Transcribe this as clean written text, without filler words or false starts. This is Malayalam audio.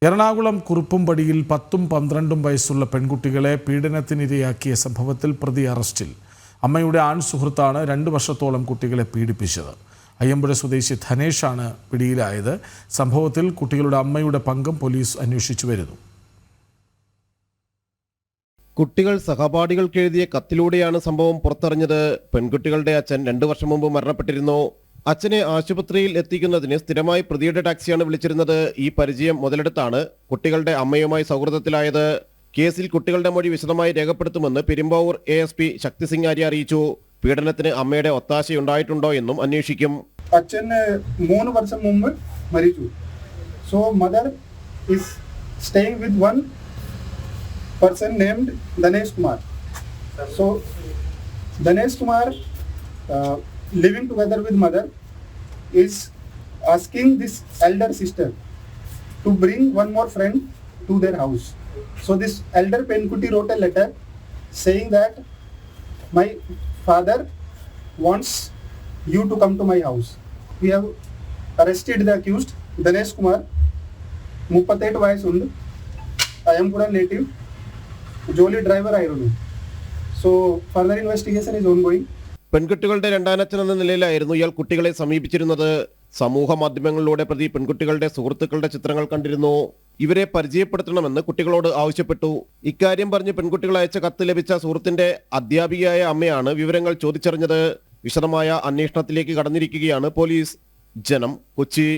എറണാകുളം കുറുപ്പുംപടിയിൽ 10-12 വയസ്സുള്ള പെൺകുട്ടികളെ പീഡനത്തിനിരയാക്കിയ സംഭവത്തിൽ പ്രതി അറസ്റ്റിൽ. അമ്മയുടെ ആൺ സുഹൃത്താണ് 2 വർഷത്തോളം കുട്ടികളെ പീഡിപ്പിച്ചത്. അയ്യമ്പുഴ സ്വദേശി ധനേഷാണ് പിടിയിലായത്. സംഭവത്തിൽ കുട്ടികളുടെ അമ്മയുടെ പങ്കും പോലീസ് അന്വേഷിച്ചു വരുന്നു. കുട്ടികൾ സഹപാഠികൾക്ക് എഴുതിയ കത്തിലൂടെയാണ് സംഭവം പുറത്തറിഞ്ഞത്. പെൺകുട്ടികളുടെ അച്ഛൻ 2 വർഷം മുമ്പ് മരണപ്പെട്ടിരുന്നു. അച്ഛനെ ആശുപത്രിയിൽ എത്തിക്കുന്നതിന് സ്ഥിരമായി പ്രതിയുടെ ടാക്സിയാണ് വിളിച്ചിരുന്നത്. ഈ പരിചയം മുതലെടുത്താണ് കുട്ടികളുടെ അമ്മയുമായി സൗഹൃദത്തിലായത്. കേസിൽ കുട്ടികളുടെ മൊഴി വിശദമായി രേഖപ്പെടുത്തുമെന്ന് പെരുമ്പാവൂർ ASP ശക്തിസിംഗ് ആര്യ അറിയിച്ചു. പീഡനത്തിന് അമ്മയുടെ ഒത്താശയുണ്ടായിട്ടുണ്ടോ എന്നും അന്വേഷിക്കും. അച്ഛൻ 3 വർഷം മുമ്പ് മരിച്ചു. So mother is staying with one person named Danesh Kumar. So Danesh Kumar living together with mother is asking this elder sister to bring one more friend to their house. So this elder Penkuti wrote a letter saying that my father wants you to come to my house. We have arrested the accused Danesh Kumar, 38 vayasundu, Ayyampura native, ജോലി ഡ്രൈവർ ആയിരുന്നു. So further investigation is ongoing. പെൺകുട്ടികളുടെ രണ്ടാനച്ഛൻ എന്ന നിലയിലായിരുന്നു ഇയാൾ കുട്ടികളെ സമീപിച്ചിരുന്നത്. സമൂഹ മാധ്യമങ്ങളിലൂടെ പ്രതി പെൺകുട്ടികളുടെ സുഹൃത്തുക്കളുടെ ചിത്രങ്ങൾ കണ്ടിരുന്നു. ഇവരെ പരിചയപ്പെടുത്തണമെന്ന് കുട്ടികളോട് ആവശ്യപ്പെട്ടു. ഇക്കാര്യം പറഞ്ഞ് പെൺകുട്ടികൾ അയച്ച കത്ത് ലഭിച്ച സുഹൃത്തിന്റെ അധ്യാപികയായ അമ്മയാണ് വിവരങ്ങൾ ചോദിച്ചറിഞ്ഞത്. വിശദമായ അന്വേഷണത്തിലേക്ക് കടന്നിരിക്കുകയാണ് പോലീസ്. ജനം, കൊച്ചി.